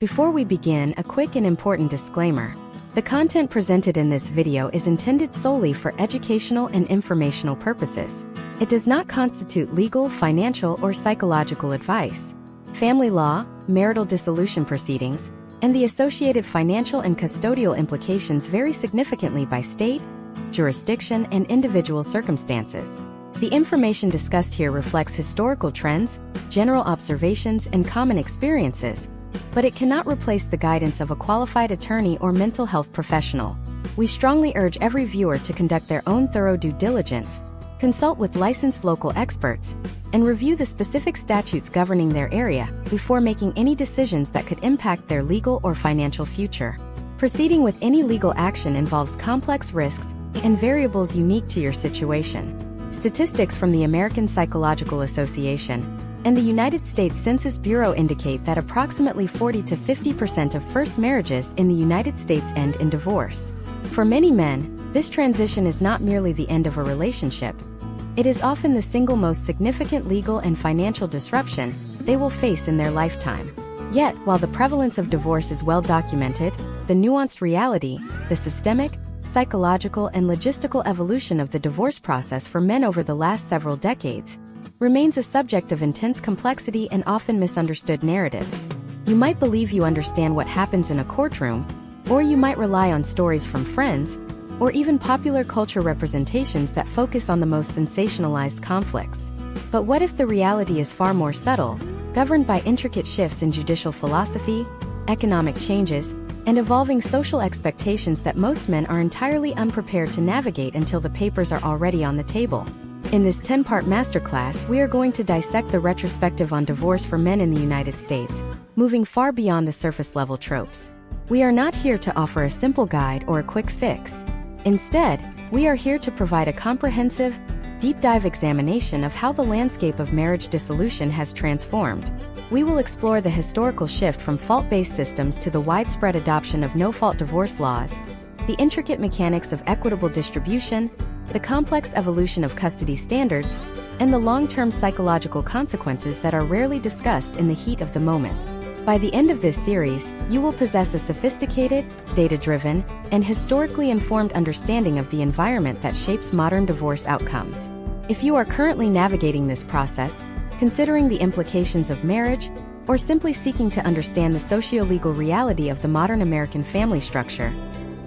Before we begin, a quick and important disclaimer. The content presented in this video is intended solely for educational and informational purposes. It does not constitute legal, financial, or psychological advice. Family law, marital dissolution proceedings, and the associated financial and custodial implications vary significantly by state, jurisdiction, and individual circumstances. The information discussed here reflects historical trends, general observations, and common experiences, but it cannot replace the guidance of a qualified attorney or mental health professional. We strongly urge every viewer to conduct their own thorough due diligence, consult with licensed local experts, and review the specific statutes governing their area before making any decisions that could impact their legal or financial future. Proceeding with any legal action involves complex risks and variables unique to your situation. Statistics from the American Psychological Association and the United States Census Bureau indicate that approximately 40 to 50% of first marriages in the United States end in divorce. For many men, this transition is not merely the end of a relationship. It is often the single most significant legal and financial disruption they will face in their lifetime. Yet, while the prevalence of divorce is well documented, the nuanced reality, the systemic, psychological, and logistical evolution of the divorce process for men over the last several decades remains a subject of intense complexity and often misunderstood narratives. You might believe you understand what happens in a courtroom, or you might rely on stories from friends, or even popular culture representations that focus on the most sensationalized conflicts. But what if the reality is far more subtle, governed by intricate shifts in judicial philosophy, economic changes, and evolving social expectations that most men are entirely unprepared to navigate until the papers are already on the table? In this 10-part masterclass, we are going to dissect the retrospective on divorce for men in the United States, moving far beyond the surface-level tropes. We are not here to offer a simple guide or a quick fix. Instead, we are here to provide a comprehensive, deep-dive examination of how the landscape of marriage dissolution has transformed. We will explore the historical shift from fault-based systems to the widespread adoption of no-fault divorce laws, the intricate mechanics of equitable distribution, the complex evolution of custody standards, and the long-term psychological consequences that are rarely discussed in the heat of the moment. By the end of this series, you will possess a sophisticated, data-driven, and historically informed understanding of the environment that shapes modern divorce outcomes. If you are currently navigating this process, considering the implications of marriage, or simply seeking to understand the socio-legal reality of the modern American family structure,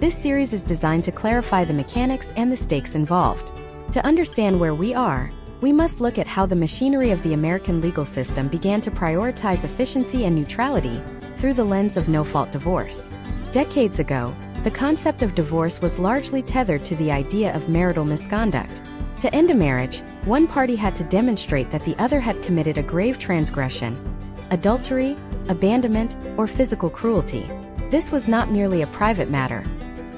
this series is designed to clarify the mechanics and the stakes involved. To understand where we are, we must look at how the machinery of the American legal system began to prioritize efficiency and neutrality through the lens of no-fault divorce. Decades ago, the concept of divorce was largely tethered to the idea of marital misconduct. To end a marriage, one party had to demonstrate that the other had committed a grave transgression: adultery, abandonment, or physical cruelty. This was not merely a private matter.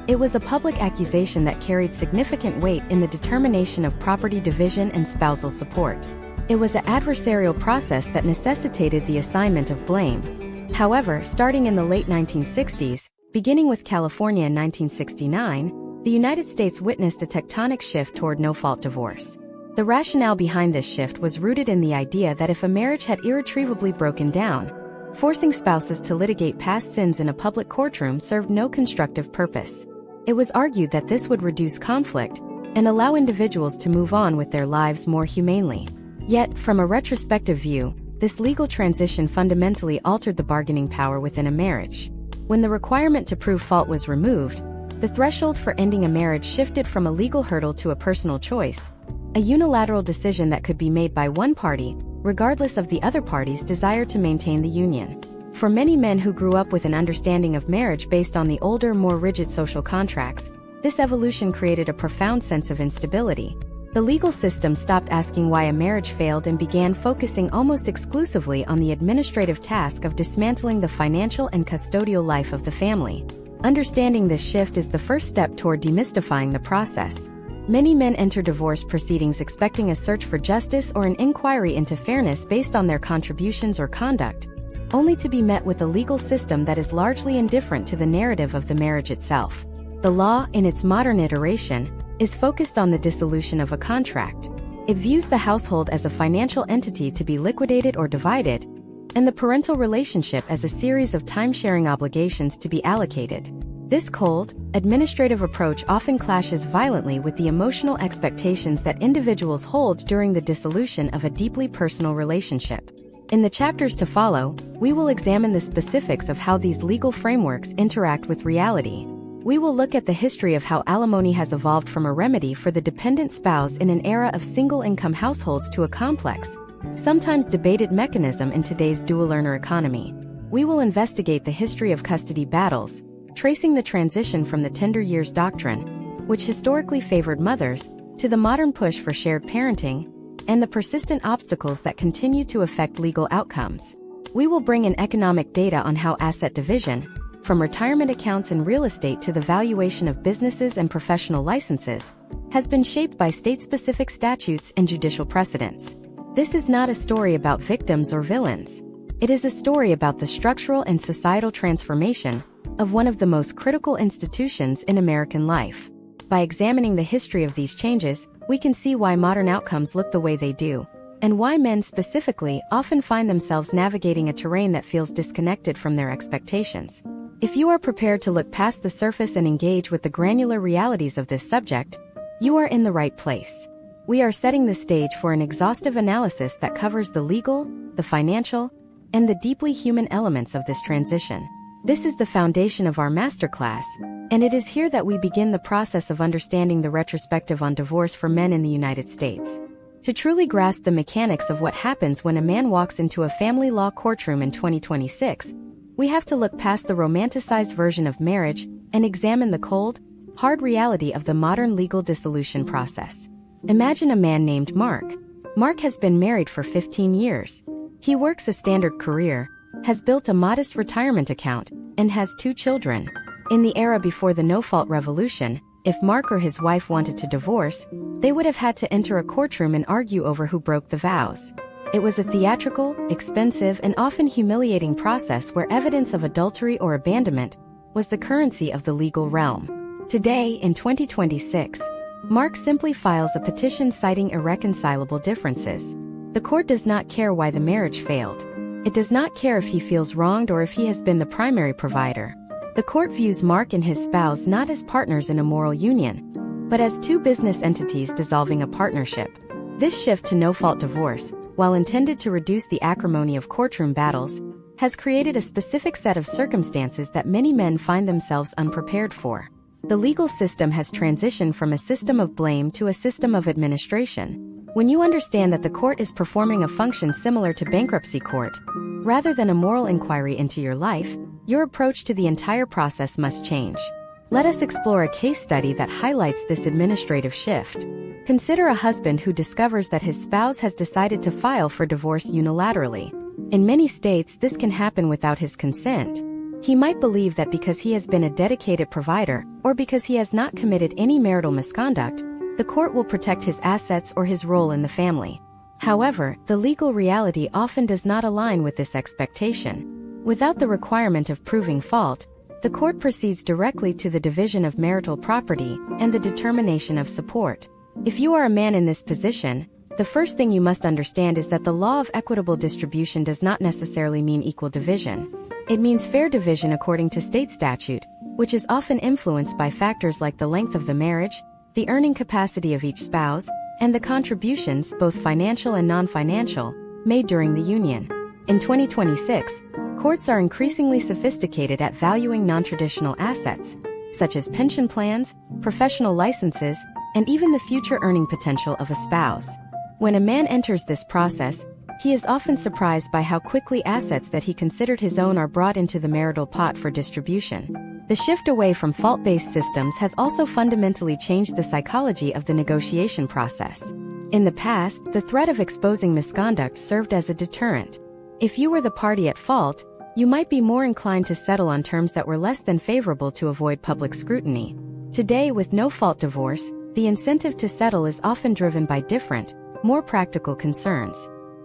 It was a public accusation that carried significant weight in the determination of property division and spousal support. It was an adversarial process that necessitated the assignment of blame. However, starting in the late 1960s, beginning with California in 1969, the United States witnessed a tectonic shift toward no-fault divorce. The rationale behind this shift was rooted in the idea that if a marriage had irretrievably broken down, forcing spouses to litigate past sins in a public courtroom served no constructive purpose. It was argued that this would reduce conflict and allow individuals to move on with their lives more humanely. Yet, from a retrospective view, this legal transition fundamentally altered the bargaining power within a marriage. When the requirement to prove fault was removed, the threshold for ending a marriage shifted from a legal hurdle to a personal choice, a unilateral decision that could be made by one party, regardless of the other party's desire to maintain the union. For many men who grew up with an understanding of marriage based on the older, more rigid social contracts, this evolution created a profound sense of instability. The legal system stopped asking why a marriage failed and began focusing almost exclusively on the administrative task of dismantling the financial and custodial life of the family. Understanding this shift is the first step toward demystifying the process. Many men enter divorce proceedings expecting a search for justice or an inquiry into fairness based on their contributions or conduct, only to be met with a legal system that is largely indifferent to the narrative of the marriage itself. The law, in its modern iteration, is focused on the dissolution of a contract. It views the household as a financial entity to be liquidated or divided, and the parental relationship as a series of time-sharing obligations to be allocated. This cold, administrative approach often clashes violently with the emotional expectations that individuals hold during the dissolution of a deeply personal relationship. In the chapters to follow, we will examine the specifics of how these legal frameworks interact with reality. We will look at the history of how alimony has evolved from a remedy for the dependent spouse in an era of single-income households to a complex, sometimes debated mechanism in today's dual-earner economy. We will investigate the history of custody battles, tracing the transition from the tender years doctrine, which historically favored mothers, to the modern push for shared parenting, and the persistent obstacles that continue to affect legal outcomes. We will bring in economic data on how asset division, from retirement accounts and real estate to the valuation of businesses and professional licenses, has been shaped by state-specific statutes and judicial precedents. This is not a story about victims or villains. It is a story about the structural and societal transformation of one of the most critical institutions in American life. By examining the history of these changes, we can see why modern outcomes look the way they do, and why men specifically often find themselves navigating a terrain that feels disconnected from their expectations. If you are prepared to look past the surface and engage with the granular realities of this subject, you are in the right place. We are setting the stage for an exhaustive analysis that covers the legal, the financial, and the deeply human elements of this transition. This is the foundation of our masterclass, and it is here that we begin the process of understanding the retrospective on divorce for men in the United States. To truly grasp the mechanics of what happens when a man walks into a family law courtroom in 2026, we have to look past the romanticized version of marriage and examine the cold, hard reality of the modern legal dissolution process. Imagine a man named Mark. Mark has been married for 15 years. He works a standard career, has built a modest retirement account, and has 2 children. In the era before the no-fault revolution, if Mark or his wife wanted to divorce, they would have had to enter a courtroom and argue over who broke the vows. It was a theatrical, expensive, and often humiliating process where evidence of adultery or abandonment was the currency of the legal realm. Today, in 2026, Mark simply files a petition citing irreconcilable differences. The court does not care why the marriage failed. It does not care if he feels wronged or if he has been the primary provider. The court views Mark and his spouse not as partners in a moral union, but as 2 business entities dissolving a partnership. This shift to no-fault divorce, while intended to reduce the acrimony of courtroom battles, has created a specific set of circumstances that many men find themselves unprepared for. The legal system has transitioned from a system of blame to a system of administration. When you understand that the court is performing a function similar to bankruptcy court, rather than a moral inquiry into your life, your approach to the entire process must change. Let us explore a case study that highlights this administrative shift. Consider a husband who discovers that his spouse has decided to file for divorce unilaterally. In many states, this can happen without his consent. He might believe that because he has been a dedicated provider, or because he has not committed any marital misconduct, the court will protect his assets or his role in the family. However, the legal reality often does not align with this expectation. Without the requirement of proving fault, the court proceeds directly to the division of marital property and the determination of support. If you are a man in this position, the first thing you must understand is that the law of equitable distribution does not necessarily mean equal division. It means fair division according to state statute, which is often influenced by factors like the length of the marriage, the earning capacity of each spouse, and the contributions, both financial and non-financial, made during the union. In 2026, courts are increasingly sophisticated at valuing non-traditional assets, such as pension plans, professional licenses, and even the future earning potential of a spouse. When a man enters this process, he is often surprised by how quickly assets that he considered his own are brought into the marital pot for distribution. The shift away from fault-based systems has also fundamentally changed the psychology of the negotiation process. In the past, the threat of exposing misconduct served as a deterrent. If you were the party at fault, you might be more inclined to settle on terms that were less than favorable to avoid public scrutiny. Today, with no-fault divorce, the incentive to settle is often driven by different, more practical concerns.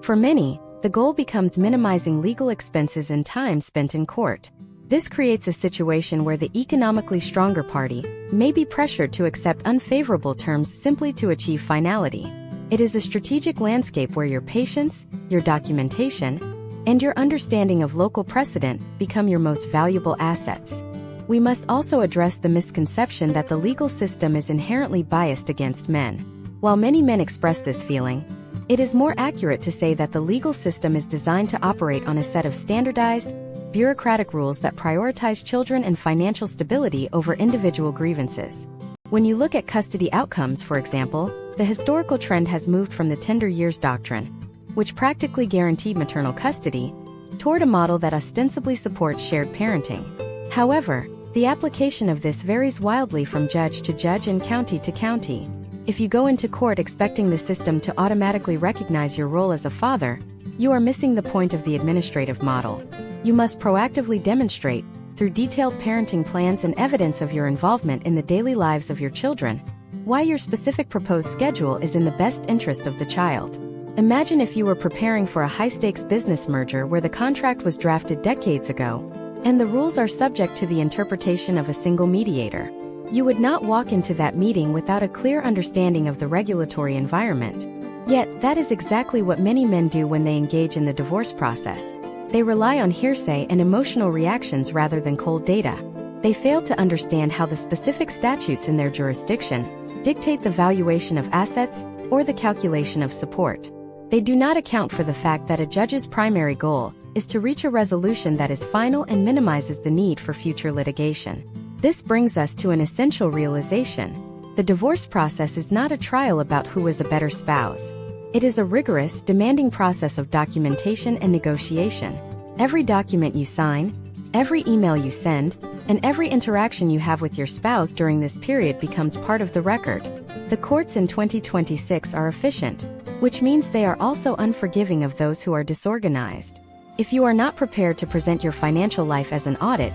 For many, the goal becomes minimizing legal expenses and time spent in court. This creates a situation where the economically stronger party may be pressured to accept unfavorable terms simply to achieve finality. It is a strategic landscape where your patience, your documentation, and your understanding of local precedent become your most valuable assets. We must also address the misconception that the legal system is inherently biased against men. While many men express this feeling, it is more accurate to say that the legal system is designed to operate on a set of standardized, bureaucratic rules that prioritize children and financial stability over individual grievances. When you look at custody outcomes, for example, the historical trend has moved from the tender years doctrine, which practically guaranteed maternal custody, toward a model that ostensibly supports shared parenting. However, the application of this varies wildly from judge to judge and county to county. If you go into court expecting the system to automatically recognize your role as a father, you are missing the point of the administrative model. You must proactively demonstrate, through detailed parenting plans and evidence of your involvement in the daily lives of your children, why your specific proposed schedule is in the best interest of the child. Imagine if you were preparing for a high-stakes business merger where the contract was drafted decades ago, and the rules are subject to the interpretation of a single mediator. You would not walk into that meeting without a clear understanding of the regulatory environment. Yet, that is exactly what many men do when they engage in the divorce process. They rely on hearsay and emotional reactions rather than cold data. They fail to understand how the specific statutes in their jurisdiction dictate the valuation of assets or the calculation of support. They do not account for the fact that a judge's primary goal is to reach a resolution that is final and minimizes the need for future litigation. This brings us to an essential realization. The divorce process is not a trial about who is a better spouse. It is a rigorous, demanding process of documentation and negotiation. Every document you sign, every email you send, and every interaction you have with your spouse during this period becomes part of the record. The courts in 2026 are efficient, which means they are also unforgiving of those who are disorganized. If you are not prepared to present your financial life as an audit,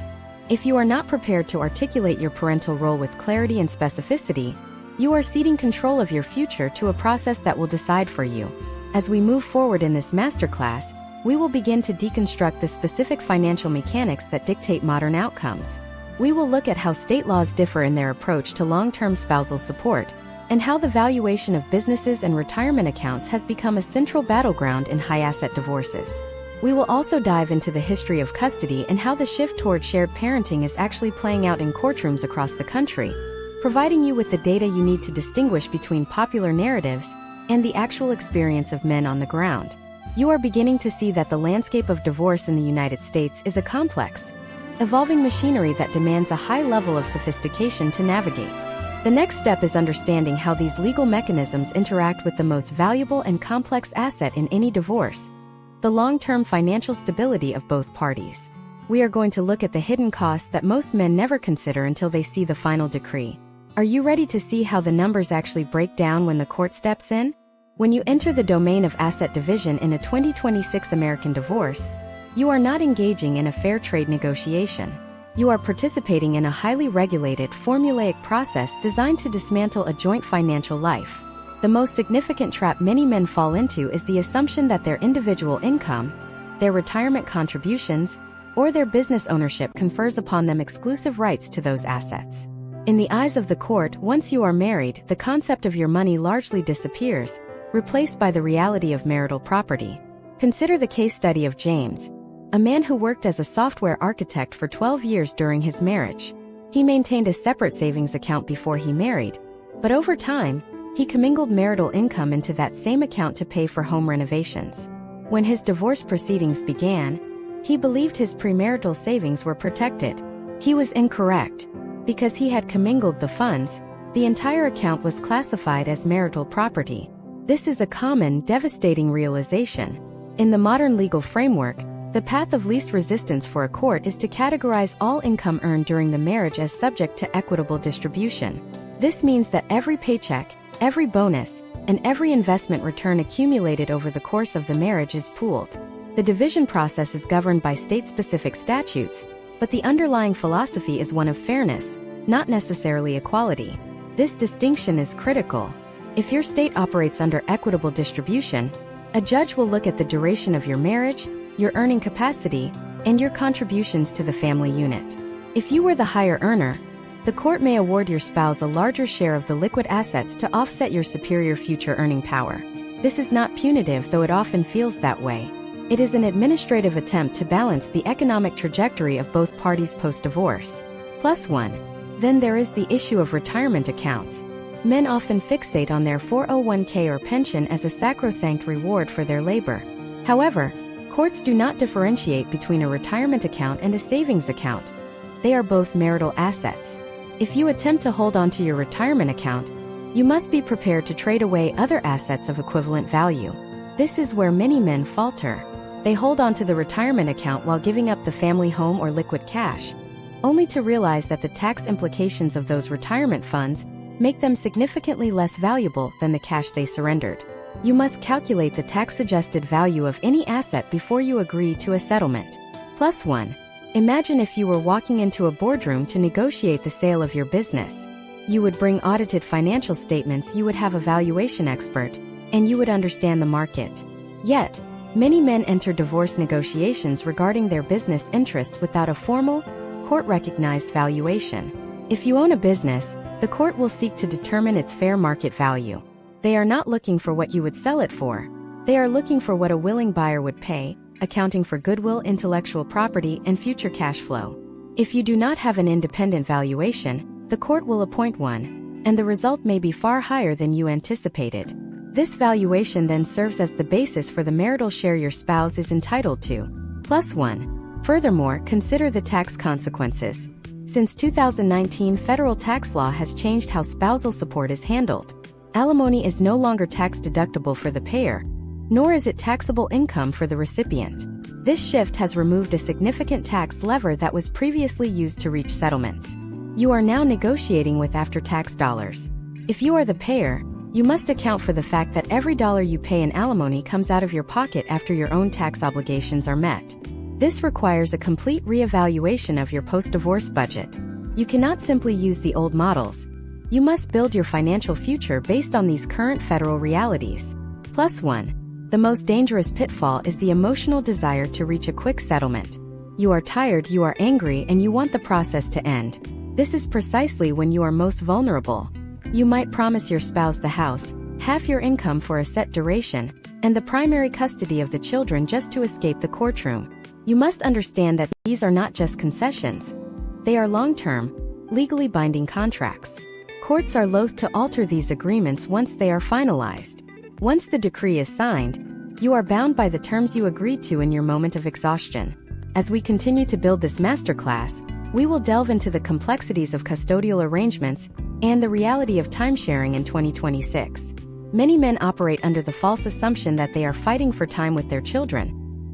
if you are not prepared to articulate your parental role with clarity and specificity, you are ceding control of your future to a process that will decide for you. As we move forward in this masterclass, we will begin to deconstruct the specific financial mechanics that dictate modern outcomes. We will look at how state laws differ in their approach to long-term spousal support, and how the valuation of businesses and retirement accounts has become a central battleground in high-asset divorces. We will also dive into the history of custody and how the shift toward shared parenting is actually playing out in courtrooms across the country, providing you with the data you need to distinguish between popular narratives and the actual experience of men on the ground. You are beginning to see that the landscape of divorce in the United States is a complex, evolving machinery that demands a high level of sophistication to navigate. The next step is understanding how these legal mechanisms interact with the most valuable and complex asset in any divorce: the long-term financial stability of both parties. We are going to look at the hidden costs that most men never consider until they see the final decree. Are you ready to see how the numbers actually break down when the court steps in? When you enter the domain of asset division in a 2026 American divorce, you are not engaging in a fair trade negotiation. You are participating in a highly regulated, formulaic process designed to dismantle a joint financial life. The most significant trap many men fall into is the assumption that their individual income, their retirement contributions, or their business ownership confers upon them exclusive rights to those assets. In the eyes of the court, once you are married, the concept of your money largely disappears, replaced by the reality of marital property. Consider the case study of James, a man who worked as a software architect for 12 years during his marriage. He maintained a separate savings account before he married, but over time, he commingled marital income into that same account to pay for home renovations. When his divorce proceedings began, he believed his premarital savings were protected. He was incorrect. Because he had commingled the funds, the entire account was classified as marital property. This is a common, devastating realization. In the modern legal framework, the path of least resistance for a court is to categorize all income earned during the marriage as subject to equitable distribution. This means that every paycheck, every bonus, and every investment return accumulated over the course of the marriage is pooled. The division process is governed by state-specific statutes, but the underlying philosophy is one of fairness, not necessarily equality. This distinction is critical. If your state operates under equitable distribution, a judge will look at the duration of your marriage, your earning capacity, and your contributions to the family unit. If you were the higher earner, the court may award your spouse a larger share of the liquid assets to offset your superior future earning power. This is not punitive, though it often feels that way. It is an administrative attempt to balance the economic trajectory of both parties post-divorce. Plus one. Then there is the issue of retirement accounts. Men often fixate on their 401k or pension as a sacrosanct reward for their labor. However, courts do not differentiate between a retirement account and a savings account. They are both marital assets. If you attempt to hold on to your retirement account, you must be prepared to trade away other assets of equivalent value. This is where many men falter. They hold on to the retirement account while giving up the family home or liquid cash, only to realize that the tax implications of those retirement funds make them significantly less valuable than the cash they surrendered. You must calculate the tax-adjusted value of any asset before you agree to a settlement. Plus one. Imagine if you were walking into a boardroom to negotiate the sale of your business. You would bring audited financial statements, you would have a valuation expert, and you would understand the market. Yet, many men enter divorce negotiations regarding their business interests without a formal, court-recognized valuation. If you own a business, the court will seek to determine its fair market value. They are not looking for what you would sell it for. They are looking for what a willing buyer would pay, accounting for goodwill, intellectual property, and future cash flow. If you do not have an independent valuation, the court will appoint one, and the result may be far higher than you anticipated. This valuation then serves as the basis for the marital share your spouse is entitled to. Plus one. Furthermore, consider the tax consequences. Since 2019, federal tax law has changed how spousal support is handled. Alimony is no longer tax-deductible for the payer, nor is it taxable income for the recipient. This shift has removed a significant tax lever that was previously used to reach settlements. You are now negotiating with after-tax dollars. If you are the payer, you must account for the fact that every dollar you pay in alimony comes out of your pocket after your own tax obligations are met. This requires a complete reevaluation of your post-divorce budget. You cannot simply use the old models. You must build your financial future based on these current federal realities. Plus one. The most dangerous pitfall is the emotional desire to reach a quick settlement. You are tired, you are angry, and you want the process to end. This is precisely when you are most vulnerable. You might promise your spouse the house, half your income for a set duration, and the primary custody of the children just to escape the courtroom. You must understand that these are not just concessions. They are long-term, legally binding contracts. Courts are loath to alter these agreements once they are finalized. Once the decree is signed, you are bound by the terms you agreed to in your moment of exhaustion. As we continue to build this masterclass, we will delve into the complexities of custodial arrangements and the reality of timesharing in 2026. Many men operate under the false assumption that they are fighting for time with their children,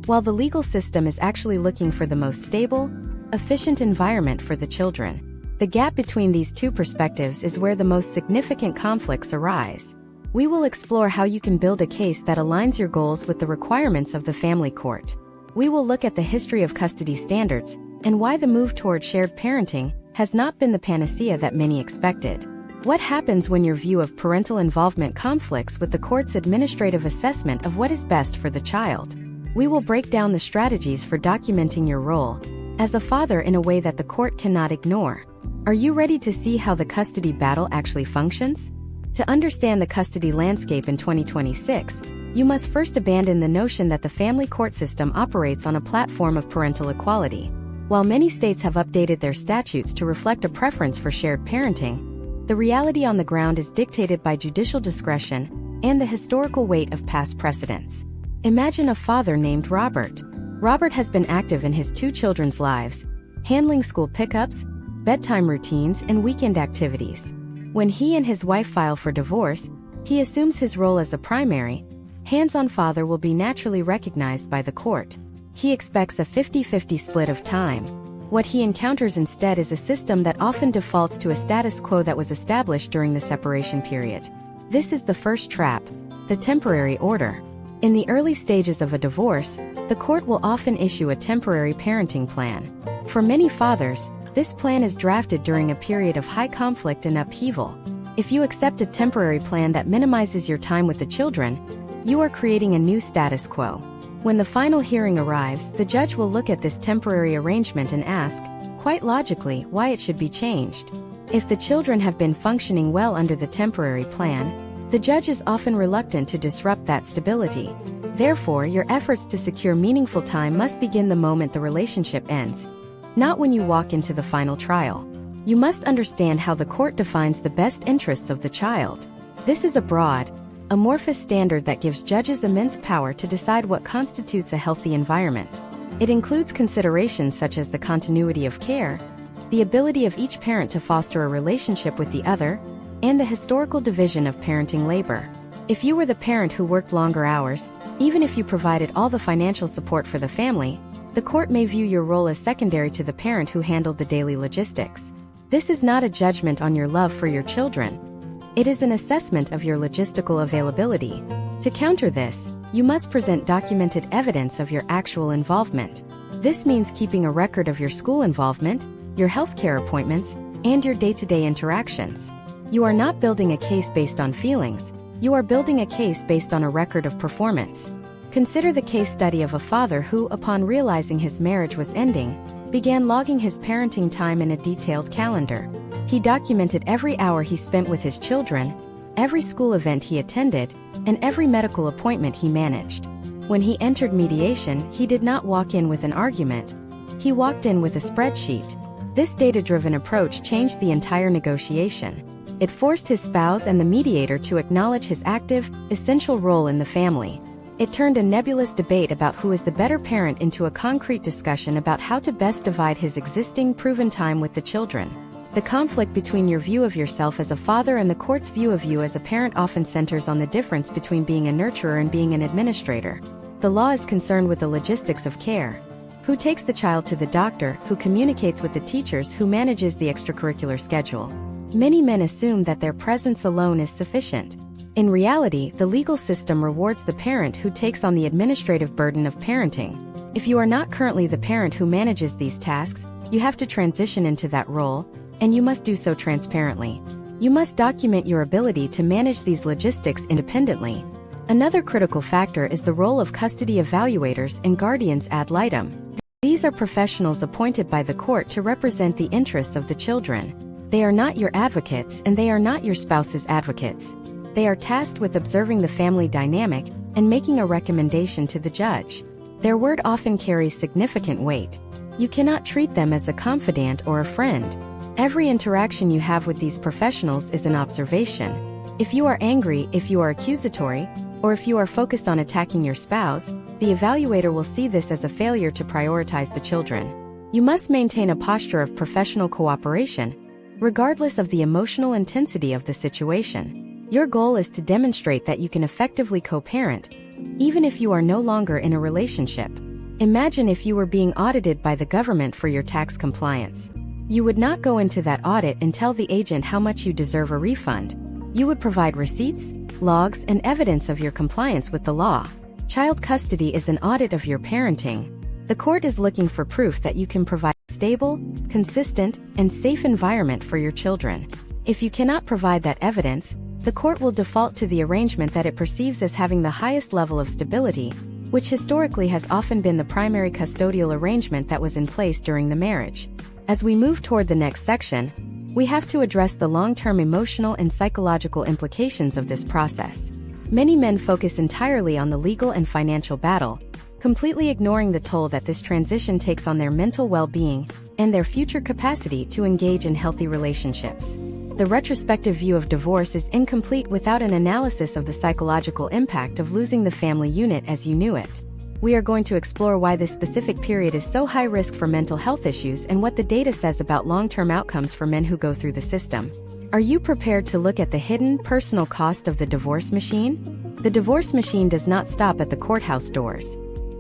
while the legal system is actually looking for the most stable, efficient environment for the children. The gap between these two perspectives is where the most significant conflicts arise. We will explore how you can build a case that aligns your goals with the requirements of the family court. We will look at the history of custody standards and why the move toward shared parenting has not been the panacea that many expected. What happens when your view of parental involvement conflicts with the court's administrative assessment of what is best for the child? We will break down the strategies for documenting your role as a father in a way that the court cannot ignore. Are you ready to see how the custody battle actually functions? To understand the custody landscape in 2026, you must first abandon the notion that the family court system operates on a platform of parental equality. While many states have updated their statutes to reflect a preference for shared parenting, the reality on the ground is dictated by judicial discretion and the historical weight of past precedents. Imagine a father named Robert. Robert has been active in his two children's lives, handling school pickups, bedtime routines, and weekend activities. When he and his wife file for divorce, he assumes his role as a primary, hands-on father will be naturally recognized by the court. He expects a 50-50 split of time. What he encounters instead is a system that often defaults to a status quo that was established during the separation period. This is the first trap, the temporary order. In the early stages of a divorce, the court will often issue a temporary parenting plan. For many fathers, this plan is drafted during a period of high conflict and upheaval. If you accept a temporary plan that minimizes your time with the children, you are creating a new status quo. When the final hearing arrives, the judge will look at this temporary arrangement and ask, quite logically, why it should be changed. If the children have been functioning well under the temporary plan, the judge is often reluctant to disrupt that stability. Therefore, your efforts to secure meaningful time must begin the moment the relationship ends, not when you walk into the final trial. You must understand how the court defines the best interests of the child. This is a broad, amorphous standard that gives judges immense power to decide what constitutes a healthy environment. It includes considerations such as the continuity of care, the ability of each parent to foster a relationship with the other, and the historical division of parenting labor. If you were the parent who worked longer hours, even if you provided all the financial support for the family, the court may view your role as secondary to the parent who handled the daily logistics. This is not a judgment on your love for your children. It is an assessment of your logistical availability. To counter this, you must present documented evidence of your actual involvement. This means keeping a record of your school involvement, your healthcare appointments, and your day-to-day interactions. You are not building a case based on feelings. You are building a case based on a record of performance. Consider the case study of a father who, upon realizing his marriage was ending, began logging his parenting time in a detailed calendar. He documented every hour he spent with his children, every school event he attended, and every medical appointment he managed. When he entered mediation, he did not walk in with an argument. He walked in with a spreadsheet. This data-driven approach changed the entire negotiation. It forced his spouse and the mediator to acknowledge his active, essential role in the family. It turned a nebulous debate about who is the better parent into a concrete discussion about how to best divide his existing, proven time with the children. The conflict between your view of yourself as a father and the court's view of you as a parent often centers on the difference between being a nurturer and being an administrator. The law is concerned with the logistics of care. Who takes the child to the doctor, who communicates with the teachers, who manages the extracurricular schedule. Many men assume that their presence alone is sufficient. In reality, the legal system rewards the parent who takes on the administrative burden of parenting. If you are not currently the parent who manages these tasks, you have to transition into that role, and you must do so transparently. You must document your ability to manage these logistics independently. Another critical factor is the role of custody evaluators and guardians ad litem. These are professionals appointed by the court to represent the interests of the children. They are not your advocates, and they are not your spouse's advocates. They are tasked with observing the family dynamic and making a recommendation to the judge. Their word often carries significant weight. You cannot treat them as a confidant or a friend. Every interaction you have with these professionals is an observation. If you are angry, if you are accusatory, or if you are focused on attacking your spouse, the evaluator will see this as a failure to prioritize the children. You must maintain a posture of professional cooperation, regardless of the emotional intensity of the situation. Your goal is to demonstrate that you can effectively co-parent, even if you are no longer in a relationship. Imagine if you were being audited by the government for your tax compliance. You would not go into that audit and tell the agent how much you deserve a refund. You would provide receipts, logs, and evidence of your compliance with the law. Child custody is an audit of your parenting. The court is looking for proof that you can provide a stable, consistent, and safe environment for your children. If you cannot provide that evidence, the court will default to the arrangement that it perceives as having the highest level of stability, which historically has often been the primary custodial arrangement that was in place during the marriage. As we move toward the next section, we have to address the long-term emotional and psychological implications of this process. Many men focus entirely on the legal and financial battle, completely ignoring the toll that this transition takes on their mental well-being and their future capacity to engage in healthy relationships. The retrospective view of divorce is incomplete without an analysis of the psychological impact of losing the family unit as you knew it. We are going to explore why this specific period is so high risk for mental health issues and what the data says about long-term outcomes for men who go through the system. Are you prepared to look at the hidden, personal cost of the divorce machine? The divorce machine does not stop at the courthouse doors.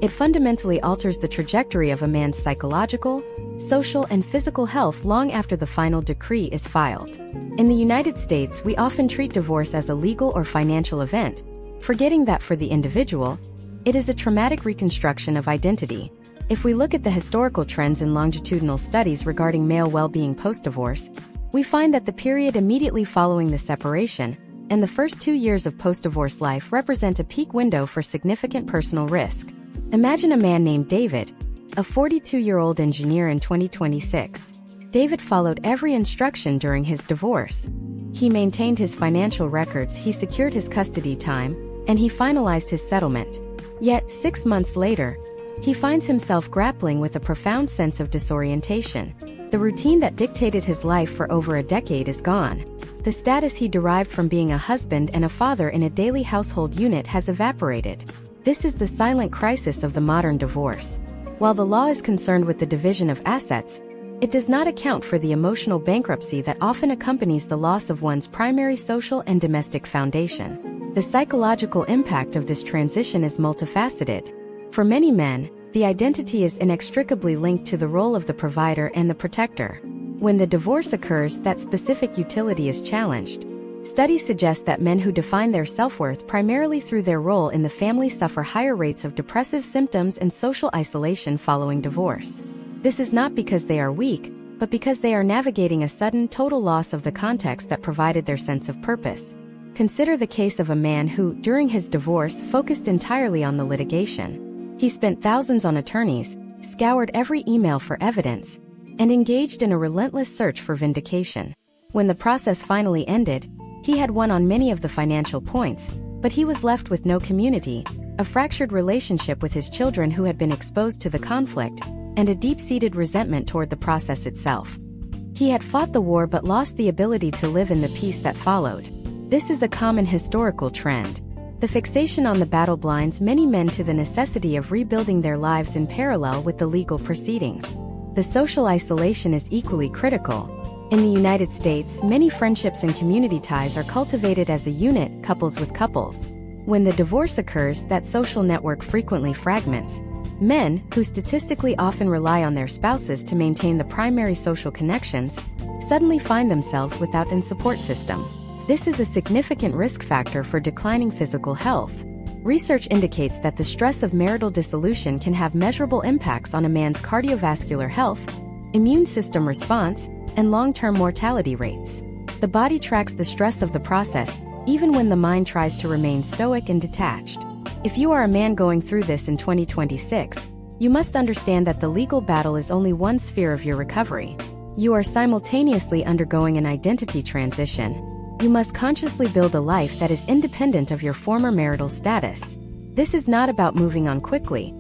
It fundamentally alters the trajectory of a man's psychological, social, and physical health long after the final decree is filed. In the United States, we often treat divorce as a legal or financial event, forgetting that for the individual, it is a traumatic reconstruction of identity. If we look at the historical trends in longitudinal studies regarding male well-being post-divorce, we find that the period immediately following the separation and the first 2 years of post-divorce life represent a peak window for significant personal risk. Imagine a man named David, a 42-year-old engineer in 2026. David followed every instruction during his divorce. He maintained his financial records, he secured his custody time, and he finalized his settlement. Yet, 6 months later, he finds himself grappling with a profound sense of disorientation. The routine that dictated his life for over a decade is gone. The status he derived from being a husband and a father in a daily household unit has evaporated. This is the silent crisis of the modern divorce. While the law is concerned with the division of assets, it does not account for the emotional bankruptcy that often accompanies the loss of one's primary social and domestic foundation. The psychological impact of this transition is multifaceted. For many men, the identity is inextricably linked to the role of the provider and the protector. When the divorce occurs, that specific utility is challenged. Studies suggest that men who define their self-worth primarily through their role in the family suffer higher rates of depressive symptoms and social isolation following divorce. This is not because they are weak, but because they are navigating a sudden total loss of the context that provided their sense of purpose. Consider the case of a man who, during his divorce, focused entirely on the litigation. He spent thousands on attorneys, scoured every email for evidence, and engaged in a relentless search for vindication. When the process finally ended, he had won on many of the financial points, but he was left with no community, a fractured relationship with his children who had been exposed to the conflict, and a deep-seated resentment toward the process itself. He had fought the war but lost the ability to live in the peace that followed. This is a common historical trend. The fixation on the battle blinds many men to the necessity of rebuilding their lives in parallel with the legal proceedings. The social isolation is equally critical. In the United States, many friendships and community ties are cultivated as a unit, couples with couples. When the divorce occurs, that social network frequently fragments. Men, who statistically often rely on their spouses to maintain the primary social connections, suddenly find themselves without a support system. This is a significant risk factor for declining physical health. Research indicates that the stress of marital dissolution can have measurable impacts on a man's cardiovascular health, immune system response, and long-term mortality rates. The body tracks the stress of the process, even when the mind tries to remain stoic and detached. If you are a man going through this in 2026, you must understand that the legal battle is only one sphere of your recovery. You are simultaneously undergoing an identity transition. You must consciously build a life that is independent of your former marital status. This is not about moving on quickly.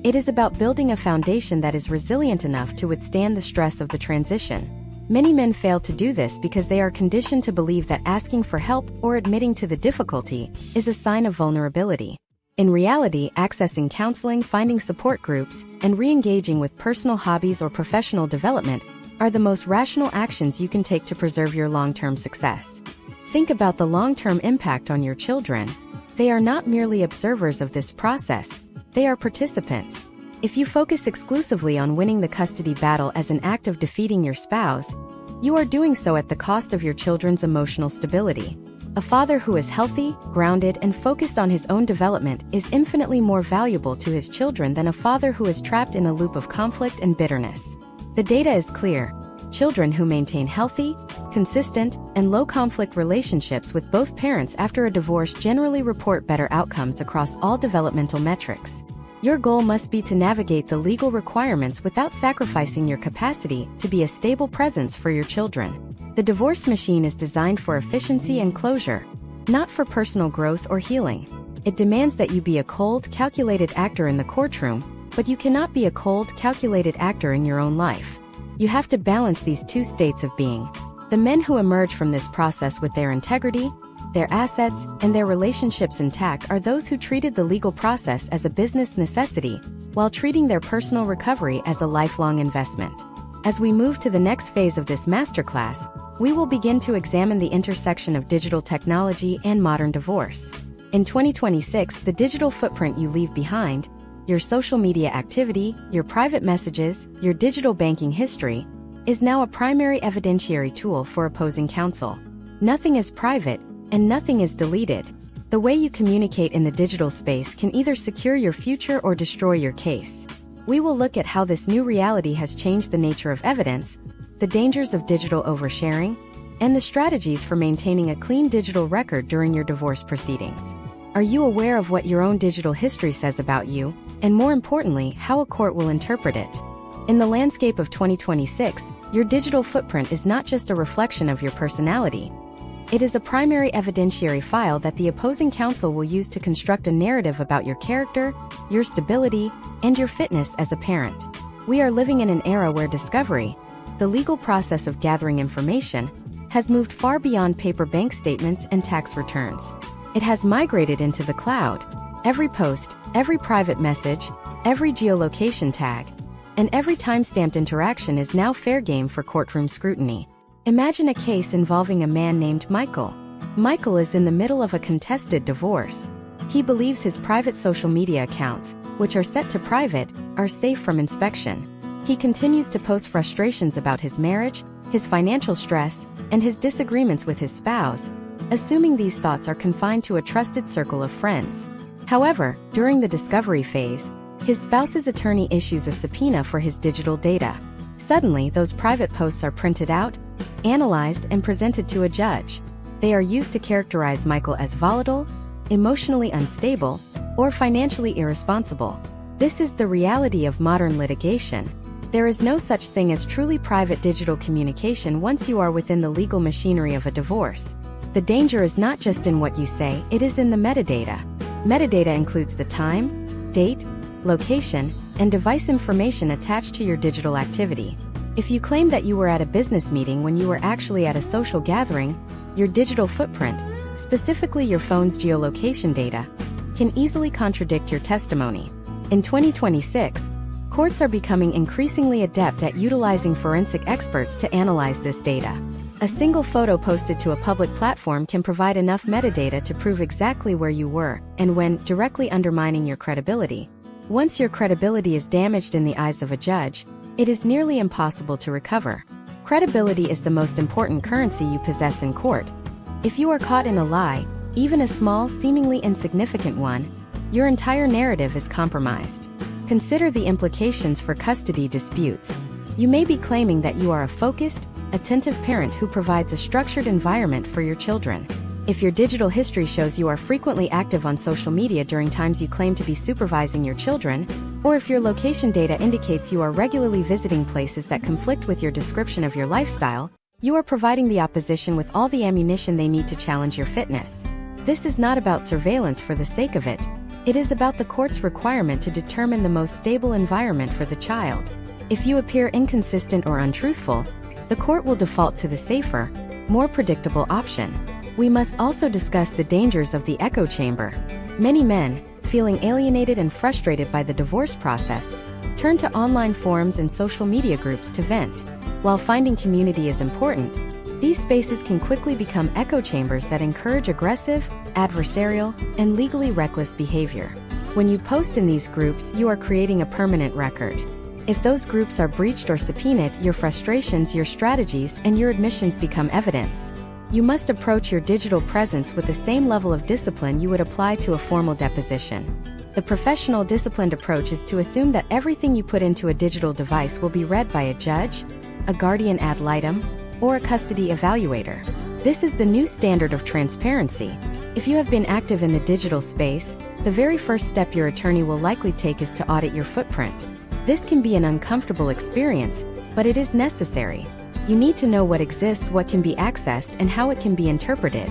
It is about building a foundation that is resilient enough to withstand the stress of the transition. Many men fail to do this because they are conditioned to believe that asking for help or admitting to the difficulty is a sign of vulnerability. In reality, accessing counseling, finding support groups, and re-engaging with personal hobbies or professional development are the most rational actions you can take to preserve your long-term success. Think about the long-term impact on your children. They are not merely observers of this process, they are participants. If you focus exclusively on winning the custody battle as an act of defeating your spouse, you are doing so at the cost of your children's emotional stability. A father who is healthy, grounded, and focused on his own development is infinitely more valuable to his children than a father who is trapped in a loop of conflict and bitterness. The data is clear. Children who maintain healthy, consistent, and low-conflict relationships with both parents after a divorce generally report better outcomes across all developmental metrics. Your goal must be to navigate the legal requirements without sacrificing your capacity to be a stable presence for your children. The divorce machine is designed for efficiency and closure, not for personal growth or healing. It demands that you be a cold, calculated actor in the courtroom, but you cannot be a cold, calculated actor in your own life. You have to balance these two states of being. The men who emerge from this process with their integrity, their assets, and their relationships intact are those who treated the legal process as a business necessity, while treating their personal recovery as a lifelong investment. As we move to the next phase of this masterclass, we will begin to examine the intersection of digital technology and modern divorce. In 2026, the digital footprint you leave behind, your social media activity, your private messages, your digital banking history, is now a primary evidentiary tool for opposing counsel. Nothing is private, and nothing is deleted. The way you communicate in the digital space can either secure your future or destroy your case. We will look at how this new reality has changed the nature of evidence, the dangers of digital oversharing, and the strategies for maintaining a clean digital record during your divorce proceedings. Are you aware of what your own digital history says about you, and more importantly, how a court will interpret it? In the landscape of 2026, your digital footprint is not just a reflection of your personality. It is a primary evidentiary file that the opposing counsel will use to construct a narrative about your character, your stability, and your fitness as a parent. We are living in an era where discovery, the legal process of gathering information, has moved far beyond paper bank statements and tax returns. It has migrated into the cloud. Every post, every private message, every geolocation tag, and every time-stamped interaction is now fair game for courtroom scrutiny. Imagine a case involving a man named Michael. Michael is in the middle of a contested divorce. He believes his private social media accounts, which are set to private, are safe from inspection. He continues to post frustrations about his marriage, his financial stress, and his disagreements with his spouse, assuming these thoughts are confined to a trusted circle of friends. However, during the discovery phase, his spouse's attorney issues a subpoena for his digital data. Suddenly, those private posts are printed out, analyzed, and presented to a judge. They are used to characterize Michael as volatile, emotionally unstable, or financially irresponsible. This is the reality of modern litigation. There is no such thing as truly private digital communication once you are within the legal machinery of a divorce. The danger is not just in what you say, it is in the metadata. Metadata includes the time, date, location, and device information attached to your digital activity. If you claim that you were at a business meeting when you were actually at a social gathering, your digital footprint, specifically your phone's geolocation data, can easily contradict your testimony. In 2026, courts are becoming increasingly adept at utilizing forensic experts to analyze this data. A single photo posted to a public platform can provide enough metadata to prove exactly where you were and when, directly undermining your credibility. Once your credibility is damaged in the eyes of a judge, it is nearly impossible to recover. Credibility is the most important currency you possess in court. If you are caught in a lie, even a small, seemingly insignificant one, your entire narrative is compromised. Consider the implications for custody disputes. You may be claiming that you are a focused, attentive parent who provides a structured environment for your children. If your digital history shows you are frequently active on social media during times you claim to be supervising your children, or if your location data indicates you are regularly visiting places that conflict with your description of your lifestyle, you are providing the opposition with all the ammunition they need to challenge your fitness. This is not about surveillance for the sake of it. It is about the court's requirement to determine the most stable environment for the child. If you appear inconsistent or untruthful, the court will default to the safer, more predictable option. We must also discuss the dangers of the echo chamber. Many men, feeling alienated and frustrated by the divorce process, turn to online forums and social media groups to vent. While finding community is important, these spaces can quickly become echo chambers that encourage aggressive, adversarial, and legally reckless behavior. When you post in these groups, you are creating a permanent record. If those groups are breached or subpoenaed, your frustrations, your strategies, and your admissions become evidence. You must approach your digital presence with the same level of discipline you would apply to a formal deposition. The professional, disciplined approach is to assume that everything you put into a digital device will be read by a judge, a guardian ad litem, or a custody evaluator. This is the new standard of transparency. If you have been active in the digital space, the very first step your attorney will likely take is to audit your footprint. This can be an uncomfortable experience, but it is necessary. You need to know what exists, what can be accessed, and how it can be interpreted.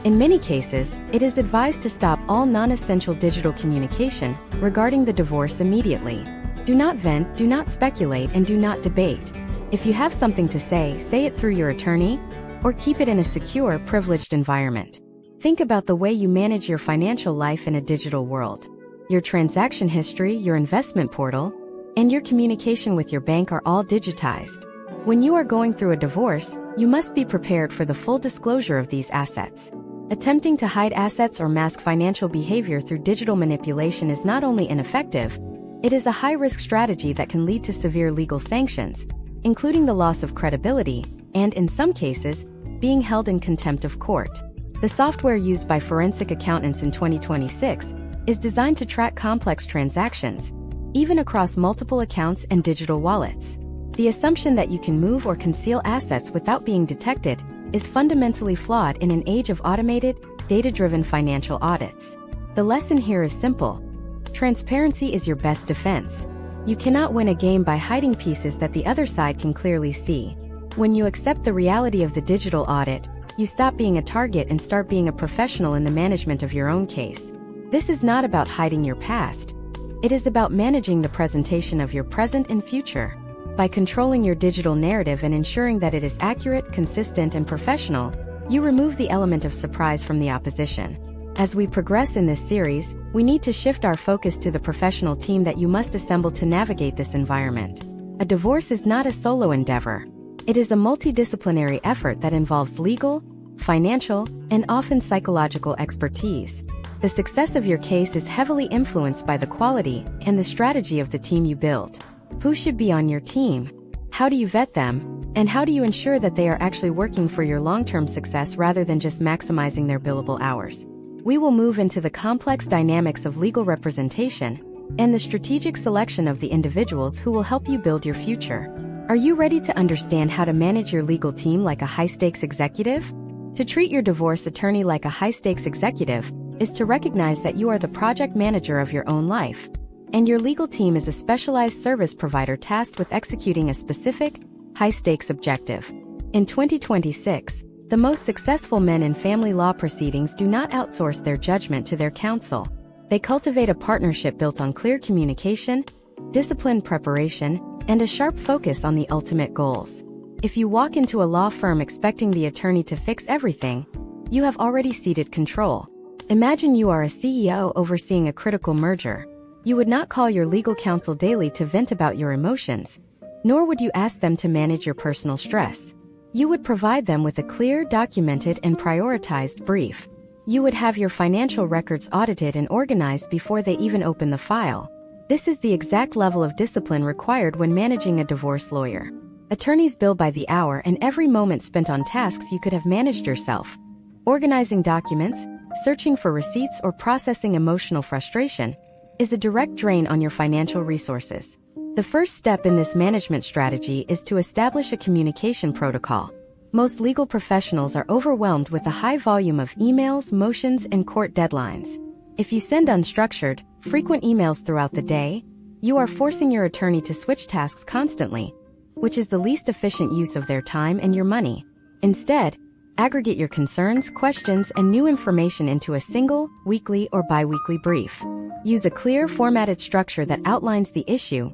In many cases, it is advised to stop all non-essential digital communication regarding the divorce immediately. Do not vent, do not speculate, and do not debate. If you have something to say it through your attorney, or keep it in a secure, privileged environment. Think about the way you manage your financial life in a digital world. Your transaction history, your investment portal, and your communication with your bank are all digitized. When you are going through a divorce, you must be prepared for the full disclosure of these assets. Attempting to hide assets or mask financial behavior through digital manipulation is not only ineffective, it is a high-risk strategy that can lead to severe legal sanctions, including the loss of credibility, and in some cases, being held in contempt of court. The software used by forensic accountants in 2026 is designed to track complex transactions, even across multiple accounts and digital wallets. The assumption that you can move or conceal assets without being detected is fundamentally flawed in an age of automated, data-driven financial audits. The lesson here is simple. Transparency is your best defense. You cannot win a game by hiding pieces that the other side can clearly see. When you accept the reality of the digital audit, You stop being a target and start being a professional in the management of your own case. This is not about hiding your past. It is about managing the presentation of your present and future. By controlling your digital narrative and ensuring that it is accurate, consistent, and professional, you remove the element of surprise from the opposition. As we progress in this series, we need to shift our focus to the professional team that you must assemble to navigate this environment. A divorce is not a solo endeavor. It is a multidisciplinary effort that involves legal, financial, and often psychological expertise. The success of your case is heavily influenced by the quality and the strategy of the team you build. Who should be on your team? How do you vet them? And how do you ensure that they are actually working for your long-term success rather than just maximizing their billable hours? We will move into the complex dynamics of legal representation and the strategic selection of the individuals who will help you build your future. Are you ready to understand how to manage your legal team like a high-stakes executive? To treat your divorce attorney like a high-stakes executive is to recognize that you are the project manager of your own life, and your legal team is a specialized service provider tasked with executing a specific, high-stakes objective. In 2026, the most successful men in family law proceedings do not outsource their judgment to their counsel. They cultivate a partnership built on clear communication, disciplined preparation, and a sharp focus on the ultimate goals. If you walk into a law firm expecting the attorney to fix everything, you have already ceded control. Imagine you are a CEO overseeing a critical merger. You would not call your legal counsel daily to vent about your emotions, nor would you ask them to manage your personal stress. You would provide them with a clear, documented, and prioritized brief. You would have your financial records audited and organized before they even open the file. This is the exact level of discipline required when managing a divorce lawyer. Attorneys bill by the hour, and every moment spent on tasks you could have managed yourself. Organizing documents, searching for receipts, or processing emotional frustration is a direct drain on your financial resources. The first step in this management strategy is to establish a communication protocol. Most legal professionals are overwhelmed with a high volume of emails, motions, and court deadlines. If you send unstructured, frequent emails throughout the day, you are forcing your attorney to switch tasks constantly, which is the least efficient use of their time and your money. Instead, aggregate your concerns, questions, and new information into a single, weekly, or bi-weekly brief. Use a clear, formatted structure that outlines the issue,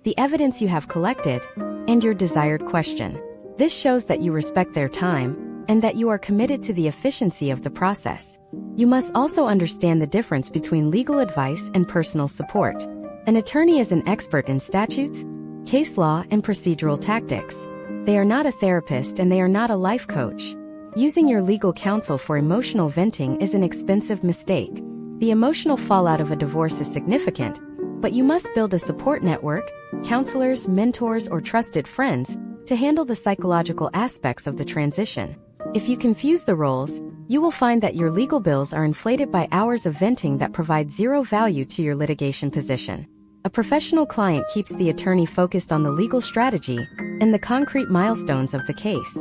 the evidence you have collected, and your desired question. This shows that you respect their time and that you are committed to the efficiency of the process. You must also understand the difference between legal advice and personal support. An attorney is an expert in statutes, case law, and procedural tactics. They are not a therapist, and they are not a life coach. Using your legal counsel for emotional venting is an expensive mistake. The emotional fallout of a divorce is significant, but you must build a support network, counselors, mentors, or trusted friends, to handle the psychological aspects of the transition. If you confuse the roles, you will find that your legal bills are inflated by hours of venting that provide zero value to your litigation position. A professional client keeps the attorney focused on the legal strategy and the concrete milestones of the case.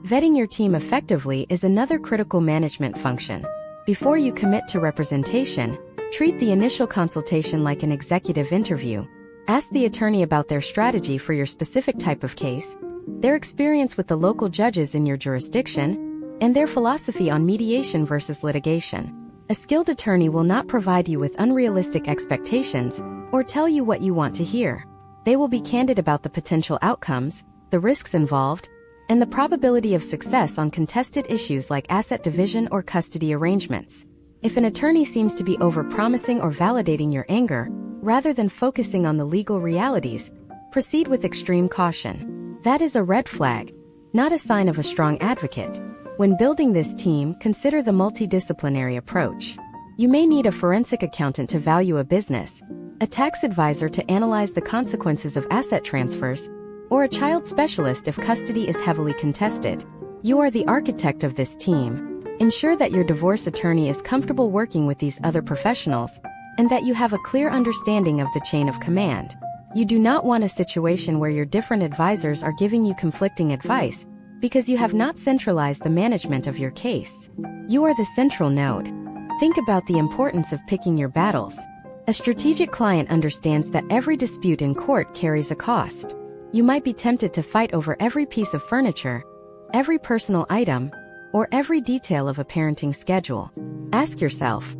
Vetting your team effectively is another critical management function. Before you commit to representation, treat the initial consultation like an executive interview. Ask the attorney about their strategy for your specific type of case, their experience with the local judges in your jurisdiction, and their philosophy on mediation versus litigation. A skilled attorney will not provide you with unrealistic expectations or tell you what you want to hear. They will be candid about the potential outcomes, the risks involved, and the probability of success on contested issues like asset division or custody arrangements. If an attorney seems to be overpromising or validating your anger, rather than focusing on the legal realities, proceed with extreme caution. That is a red flag, not a sign of a strong advocate. When building this team, consider the multidisciplinary approach. You may need a forensic accountant to value a business, a tax advisor to analyze the consequences of asset transfers, or a child specialist if custody is heavily contested. You are the architect of this team. Ensure that your divorce attorney is comfortable working with these other professionals, and that you have a clear understanding of the chain of command. You do not want a situation where your different advisors are giving you conflicting advice because you have not centralized the management of your case. You are the central node. Think about the importance of picking your battles. A strategic client understands that every dispute in court carries a cost. You might be tempted to fight over every piece of furniture, every personal item, or every detail of a parenting schedule. Ask yourself,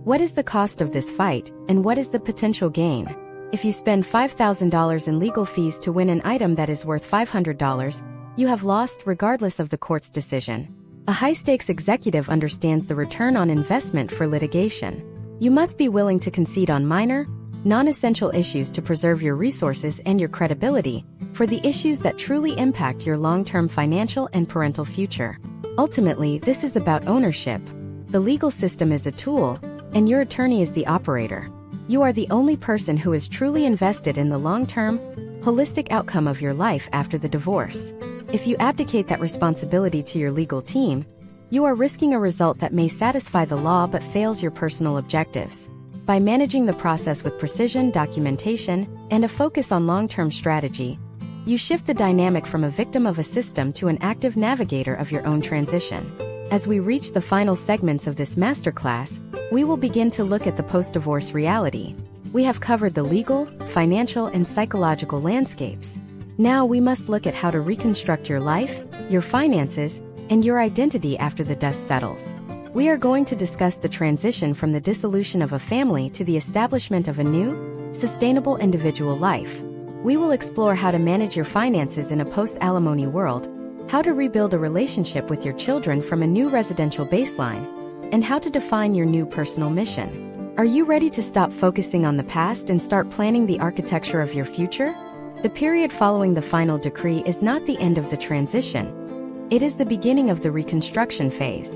what is the cost of this fight, and what is the potential gain? If you spend $5,000 in legal fees to win an item that is worth $500, you have lost regardless of the court's decision. A high-stakes executive understands the return on investment for litigation. You must be willing to concede on minor, non-essential issues to preserve your resources and your credibility for the issues that truly impact your long-term financial and parental future. Ultimately, this is about ownership. The legal system is a tool, and your attorney is the operator. You are the only person who is truly invested in the long-term, holistic outcome of your life after the divorce. If you abdicate that responsibility to your legal team, you are risking a result that may satisfy the law but fails your personal objectives. By managing the process with precision, documentation, and a focus on long-term strategy, you shift the dynamic from a victim of a system to an active navigator of your own transition. As we reach the final segments of this masterclass, we will begin to look at the post-divorce reality. We have covered the legal, financial, and psychological landscapes. Now we must look at how to reconstruct your life, your finances, and your identity after the dust settles. We are going to discuss the transition from the dissolution of a family to the establishment of a new, sustainable individual life. We will explore how to manage your finances in a post-alimony world, how to rebuild a relationship with your children from a new residential baseline, and how to define your new personal mission. Are you ready to stop focusing on the past and start planning the architecture of your future? The period following the final decree is not the end of the transition. It is the beginning of the reconstruction phase.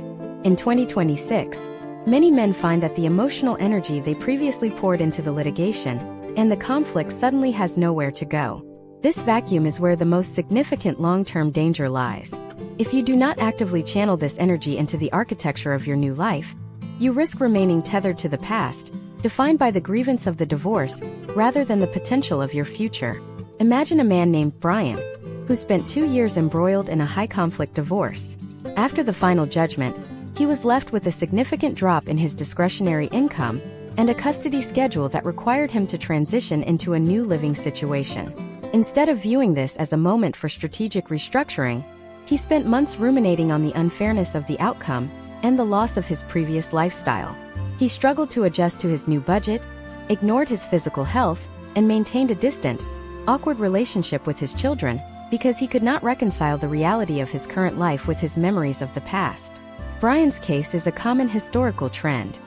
In 2026, many men find that the emotional energy they previously poured into the litigation and the conflict suddenly has nowhere to go. This vacuum is where the most significant long-term danger lies. If you do not actively channel this energy into the architecture of your new life, you risk remaining tethered to the past, defined by the grievance of the divorce, rather than the potential of your future. Imagine a man named Brian, who spent 2 years embroiled in a high-conflict divorce. After the final judgment, he was left with a significant drop in his discretionary income and a custody schedule that required him to transition into a new living situation. Instead of viewing this as a moment for strategic restructuring, he spent months ruminating on the unfairness of the outcome and the loss of his previous lifestyle. He struggled to adjust to his new budget, ignored his physical health, and maintained a distant, awkward relationship with his children because he could not reconcile the reality of his current life with his memories of the past. Brian's case is a common historical trend.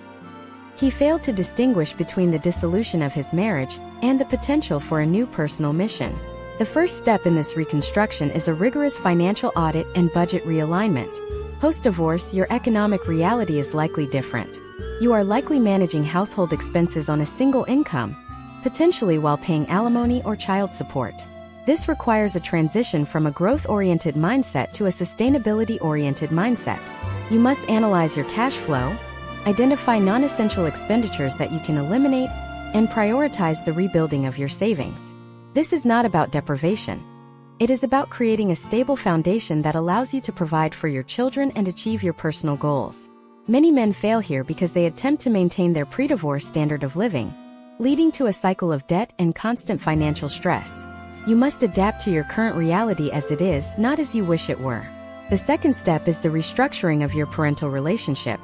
He failed to distinguish between the dissolution of his marriage and the potential for a new personal mission. The first step in this reconstruction is a rigorous financial audit and budget realignment. Post-divorce, your economic reality is likely different. You are likely managing household expenses on a single income, potentially while paying alimony or child support. This requires a transition from a growth-oriented mindset to a sustainability-oriented mindset. You must analyze your cash flow, identify non-essential expenditures that you can eliminate, and prioritize the rebuilding of your savings. This is not about deprivation. It is about creating a stable foundation that allows you to provide for your children and achieve your personal goals. Many men fail here because they attempt to maintain their pre-divorce standard of living, leading to a cycle of debt and constant financial stress. You must adapt to your current reality as it is, not as you wish it were. The second step is the restructuring of your parental relationship.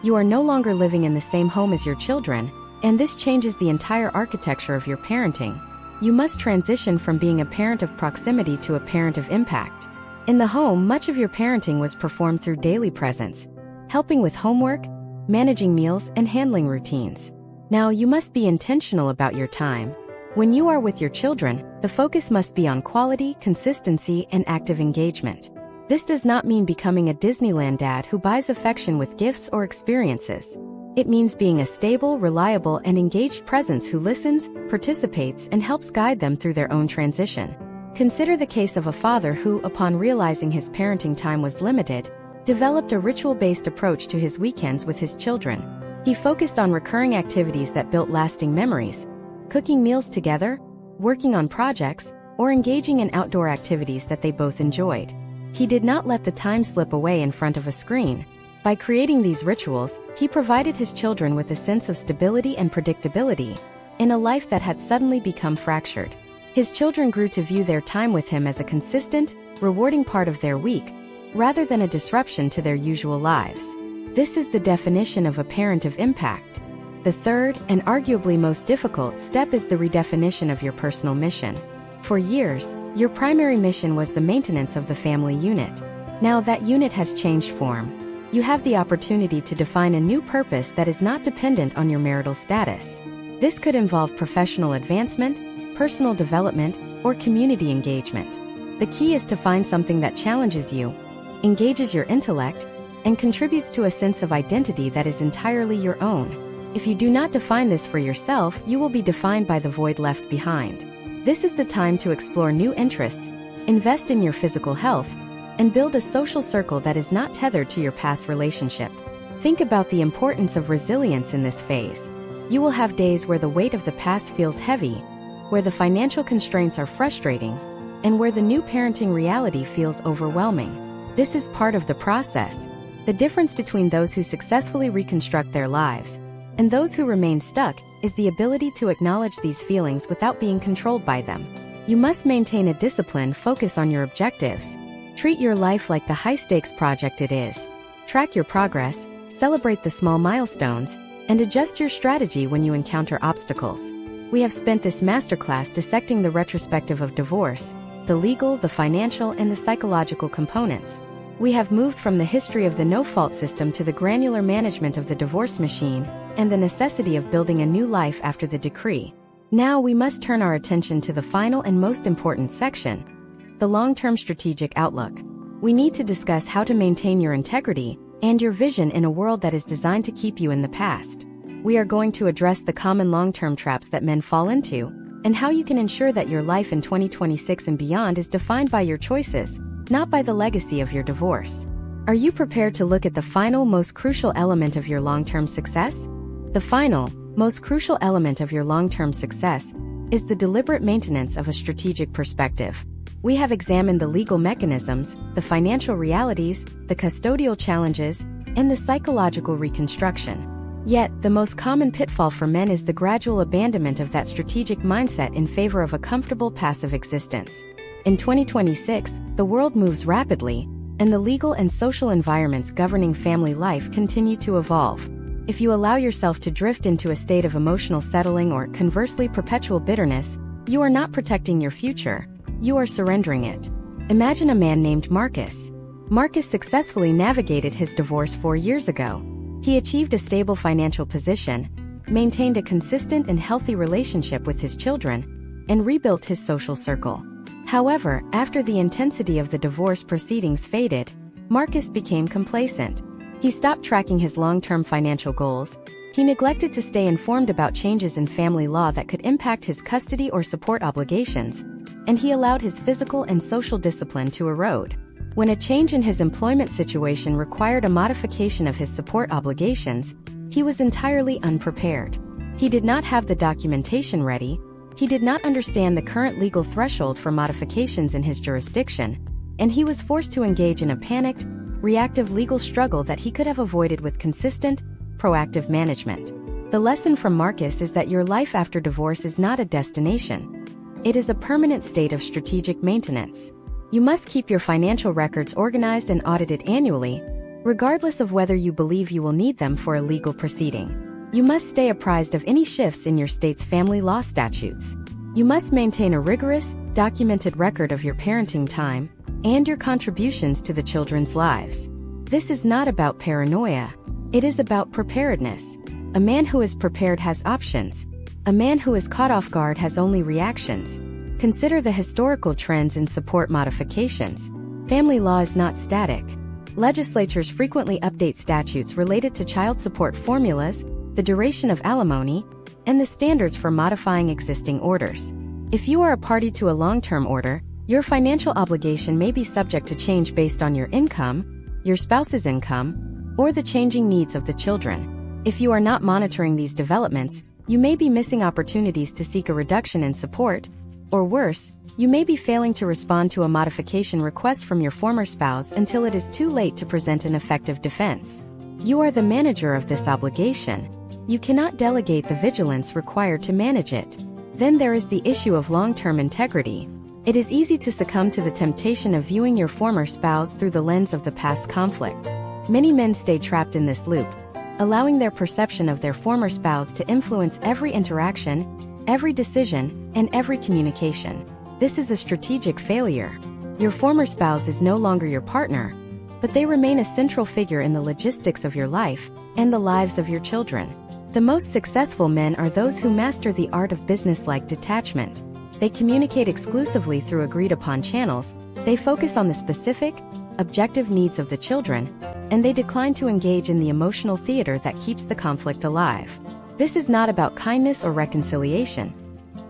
You are no longer living in the same home as your children, and this changes the entire architecture of your parenting. You must transition from being a parent of proximity to a parent of impact. In the home, much of your parenting was performed through daily presence, helping with homework, managing meals, and handling routines. Now, you must be intentional about your time. When you are with your children, the focus must be on quality, consistency, and active engagement. This does not mean becoming a Disneyland dad who buys affection with gifts or experiences. It means being a stable, reliable, and engaged presence who listens, participates, and helps guide them through their own transition. Consider the case of a father who, upon realizing his parenting time was limited, developed a ritual-based approach to his weekends with his children. He focused on recurring activities that built lasting memories, cooking meals together, working on projects, or engaging in outdoor activities that they both enjoyed. He did not let the time slip away in front of a screen. By creating these rituals, he provided his children with a sense of stability and predictability in a life that had suddenly become fractured. His children grew to view their time with him as a consistent, rewarding part of their week, rather than a disruption to their usual lives. This is the definition of a parent of impact. The third, and arguably most difficult step is the redefinition of your personal mission. For years, your primary mission was the maintenance of the family unit. Now that unit has changed form. You have the opportunity to define a new purpose that is not dependent on your marital status. This could involve professional advancement, personal development, or community engagement. The key is to find something that challenges you, engages your intellect, and contributes to a sense of identity that is entirely your own. If you do not define this for yourself, you will be defined by the void left behind. This is the time to explore new interests, invest in your physical health, and build a social circle that is not tethered to your past relationship. Think about the importance of resilience in this phase. You will have days where the weight of the past feels heavy, where the financial constraints are frustrating, and where the new parenting reality feels overwhelming. This is part of the process. The difference between those who successfully reconstruct their lives and those who remain stuck is the ability to acknowledge these feelings without being controlled by them. You must maintain a disciplined focus on your objectives. Treat your life like the high-stakes project it is. Track your progress, celebrate the small milestones, and adjust your strategy when you encounter obstacles. We have spent this masterclass dissecting the retrospective of divorce, the legal, the financial, and the psychological components. We have moved from the history of the no-fault system to the granular management of the divorce machine and the necessity of building a new life after the decree. Now we must turn our attention to the final and most important section, the long-term strategic outlook. We need to discuss how to maintain your integrity and your vision in a world that is designed to keep you in the past. We are going to address the common long-term traps that men fall into, and how you can ensure that your life in 2026 and beyond is defined by your choices, not by the legacy of your divorce. Are you prepared to look at the final, most crucial element of your long-term success? The final, most crucial element of your long-term success is the deliberate maintenance of a strategic perspective. We have examined the legal mechanisms, the financial realities, the custodial challenges, and the psychological reconstruction. Yet, the most common pitfall for men is the gradual abandonment of that strategic mindset in favor of a comfortable passive existence. In 2026, the world moves rapidly, and the legal and social environments governing family life continue to evolve. If you allow yourself to drift into a state of emotional settling or, conversely, perpetual bitterness, you are not protecting your future, you are surrendering it. Imagine a man named Marcus. Marcus successfully navigated his divorce 4 years ago. He achieved a stable financial position, maintained a consistent and healthy relationship with his children, and rebuilt his social circle. However, after the intensity of the divorce proceedings faded, Marcus became complacent. He stopped tracking his long-term financial goals, he neglected to stay informed about changes in family law that could impact his custody or support obligations, and he allowed his physical and social discipline to erode. When a change in his employment situation required a modification of his support obligations, he was entirely unprepared. He did not have the documentation ready, he did not understand the current legal threshold for modifications in his jurisdiction, and he was forced to engage in a panicked, reactive legal struggle that he could have avoided with consistent, proactive management. The lesson from Marcus is that your life after divorce is not a destination. It is a permanent state of strategic maintenance. You must keep your financial records organized and audited annually, regardless of whether you believe you will need them for a legal proceeding. You must stay apprised of any shifts in your state's family law statutes. You must maintain a rigorous, documented record of your parenting time and your contributions to the children's lives. This is not about paranoia. It is about preparedness. A man who is prepared has options. A man who is caught off guard has only reactions. Consider the historical trends in support modifications. Family law is not static. Legislatures frequently update statutes related to child support formulas, the duration of alimony, and the standards for modifying existing orders. If you are a party to a long-term order, your financial obligation may be subject to change based on your income, your spouse's income, or the changing needs of the children. If you are not monitoring these developments, you may be missing opportunities to seek a reduction in support, or worse, you may be failing to respond to a modification request from your former spouse until it is too late to present an effective defense. You are the manager of this obligation. You cannot delegate the vigilance required to manage it. Then there is the issue of long-term integrity. It is easy to succumb to the temptation of viewing your former spouse through the lens of the past conflict. Many men stay trapped in this loop, allowing their perception of their former spouse to influence every interaction, every decision, and every communication. This is a strategic failure. Your former spouse is no longer your partner, but they remain a central figure in the logistics of your life and the lives of your children. The most successful men are those who master the art of business-like detachment. They communicate exclusively through agreed-upon channels, they focus on the specific, objective needs of the children, and they decline to engage in the emotional theater that keeps the conflict alive. This is not about kindness or reconciliation.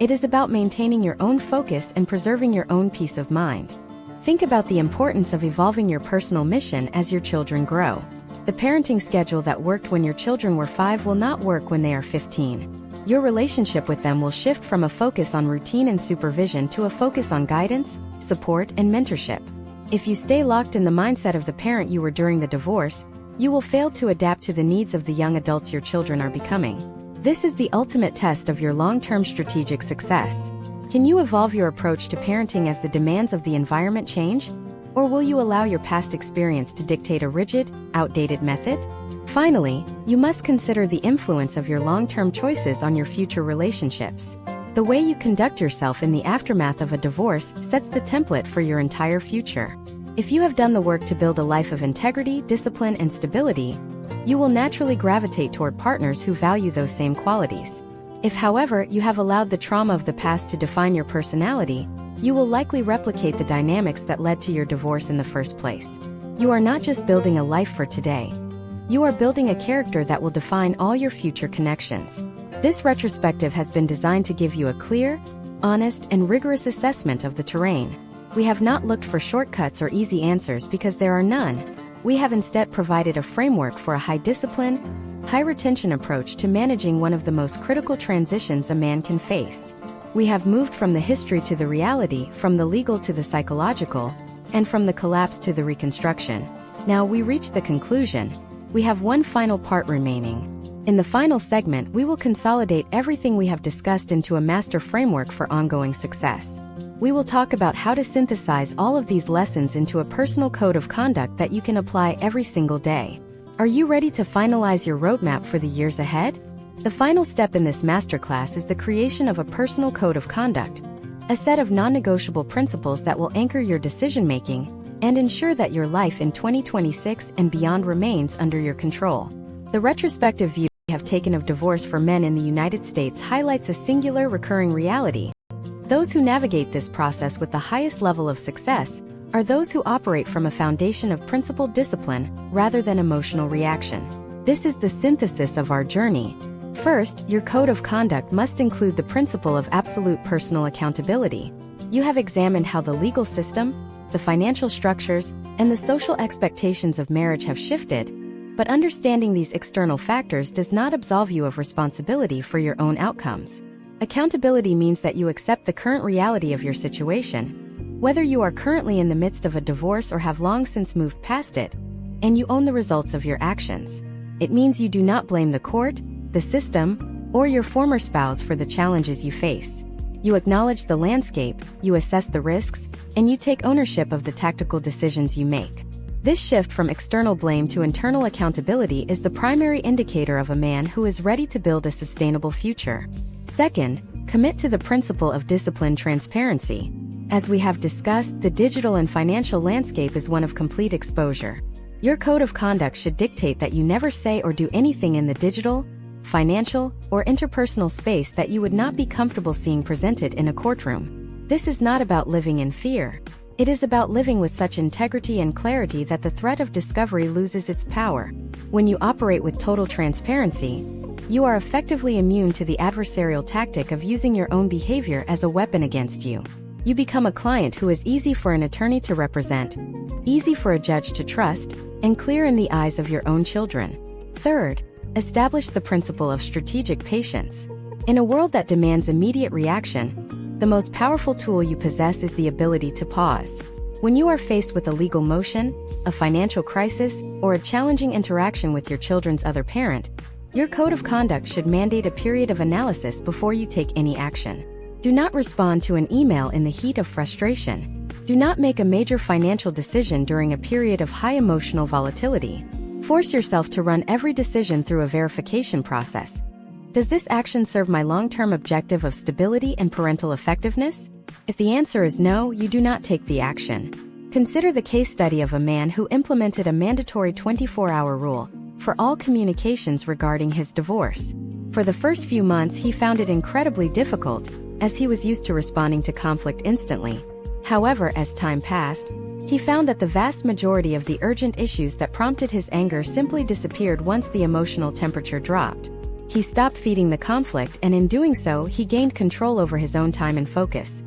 It is about maintaining your own focus and preserving your own peace of mind. Think about the importance of evolving your personal mission as your children grow. The parenting schedule that worked when your children were 5 will not work when they are 15. Your relationship with them will shift from a focus on routine and supervision to a focus on guidance, support, and mentorship. If you stay locked in the mindset of the parent you were during the divorce, you will fail to adapt to the needs of the young adults your children are becoming. This is the ultimate test of your long-term strategic success. Can you evolve your approach to parenting as the demands of the environment change? Or will you allow your past experience to dictate a rigid, outdated method? Finally, you must consider the influence of your long-term choices on your future relationships. The way you conduct yourself in the aftermath of a divorce sets the template for your entire future. If you have done the work to build a life of integrity, discipline, and stability, you will naturally gravitate toward partners who value those same qualities. If, however, you have allowed the trauma of the past to define your personality, you will likely replicate the dynamics that led to your divorce in the first place. You are not just building a life for today. You are building a character that will define all your future connections. This retrospective has been designed to give you a clear, honest, and rigorous assessment of the terrain. We have not looked for shortcuts or easy answers because there are none. We have instead provided a framework for a high-discipline, high-retention approach to managing one of the most critical transitions a man can face. We have moved from the history to the reality, from the legal to the psychological, and from the collapse to the reconstruction. Now we reach the conclusion. We have one final part remaining. In the final segment, we will consolidate everything we have discussed into a master framework for ongoing success. We will talk about how to synthesize all of these lessons into a personal code of conduct that you can apply every single day. Are you ready to finalize your roadmap for the years ahead? The final step in this masterclass is the creation of a personal code of conduct, a set of non-negotiable principles that will anchor your decision-making and ensure that your life in 2026 and beyond remains under your control. The retrospective view we have taken of divorce for men in the United States highlights a singular recurring reality. Those who navigate this process with the highest level of success are those who operate from a foundation of principled discipline rather than emotional reaction. This is the synthesis of our journey. First, your code of conduct must include the principle of absolute personal accountability. You have examined how the legal system, the financial structures, and the social expectations of marriage have shifted, but understanding these external factors does not absolve you of responsibility for your own outcomes. Accountability means that you accept the current reality of your situation, whether you are currently in the midst of a divorce or have long since moved past it, and you own the results of your actions. It means you do not blame the court, the system, or your former spouse for the challenges you face. You acknowledge the landscape, you assess the risks, and you take ownership of the tactical decisions you make. This shift from external blame to internal accountability is the primary indicator of a man who is ready to build a sustainable future. Second, commit to the principle of disciplined transparency. As we have discussed, the digital and financial landscape is one of complete exposure. Your code of conduct should dictate that you never say or do anything in the digital, financial, or interpersonal space that you would not be comfortable seeing presented in a courtroom. This is not about living in fear. It is about living with such integrity and clarity that the threat of discovery loses its power. When you operate with total transparency, you are effectively immune to the adversarial tactic of using your own behavior as a weapon against you. You become a client who is easy for an attorney to represent, easy for a judge to trust, and clear in the eyes of your own children. Third, establish the principle of strategic patience. In a world that demands immediate reaction, the most powerful tool you possess is the ability to pause. When you are faced with a legal motion, a financial crisis, or a challenging interaction with your children's other parent, your code of conduct should mandate a period of analysis before you take any action. Do not respond to an email in the heat of frustration. Do not make a major financial decision during a period of high emotional volatility. Force yourself to run every decision through a verification process. Does this action serve my long-term objective of stability and parental effectiveness? If the answer is no, you do not take the action. Consider the case study of a man who implemented a mandatory 24-hour rule for all communications regarding his divorce. For the first few months, he found it incredibly difficult, as he was used to responding to conflict instantly. However, as time passed, he found that the vast majority of the urgent issues that prompted his anger simply disappeared once the emotional temperature dropped. He stopped feeding the conflict, and in doing so, he gained control over his own time and focus.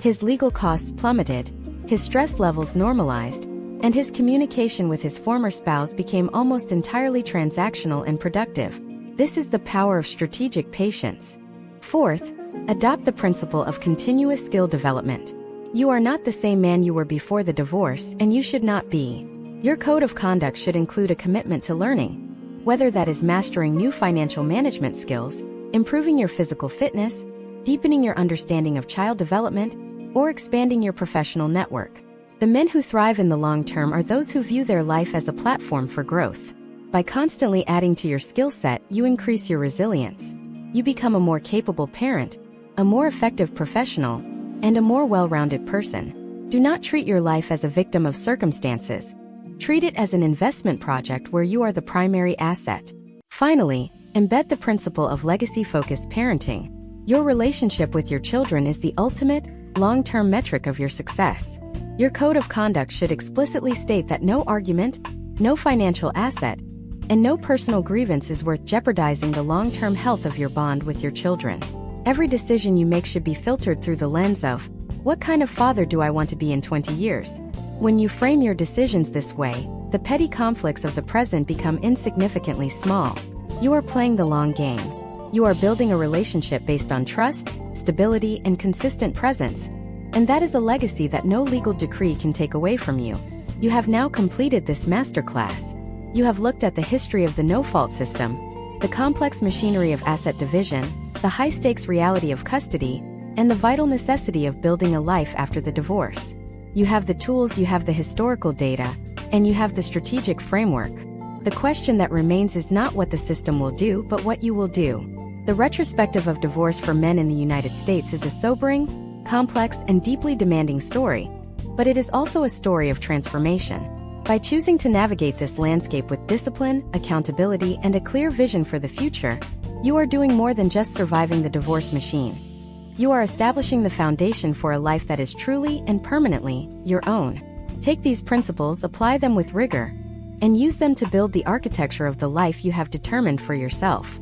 His legal costs plummeted, his stress levels normalized, and his communication with his former spouse became almost entirely transactional and productive. This is the power of strategic patience. Fourth, adopt the principle of continuous skill development. You are not the same man you were before the divorce, and you should not be. Your code of conduct should include a commitment to learning, whether that is mastering new financial management skills, improving your physical fitness, deepening your understanding of child development, or expanding your professional network. The men who thrive in the long term are those who view their life as a platform for growth. By constantly adding to your skill set, you increase your resilience. You become a more capable parent, a more effective professional, and a more well-rounded person. Do not treat your life as a victim of circumstances. Treat it as an investment project where you are the primary asset. Finally, embed the principle of legacy-focused parenting. Your relationship with your children is the ultimate, long-term metric of your success. Your code of conduct should explicitly state that no argument, no financial asset, and no personal grievance is worth jeopardizing the long-term health of your bond with your children. Every decision you make should be filtered through the lens of, what kind of father do I want to be in 20 years? When you frame your decisions this way, the petty conflicts of the present become insignificantly small. You are playing the long game. You are building a relationship based on trust, stability, and consistent presence. And that is a legacy that no legal decree can take away from you. You have now completed this masterclass. You have looked at the history of the no-fault system, the complex machinery of asset division, the high-stakes reality of custody, and the vital necessity of building a life after the divorce. You have the tools, you have the historical data, and you have the strategic framework. The question that remains is not what the system will do, but what you will do. The retrospective of divorce for men in the United States is a sobering, complex, and deeply demanding story, but it is also a story of transformation. By choosing to navigate this landscape with discipline, accountability, and a clear vision for the future, you are doing more than just surviving the divorce machine. You are establishing the foundation for a life that is truly and permanently your own. Take these principles, apply them with rigor, and use them to build the architecture of the life you have determined for yourself.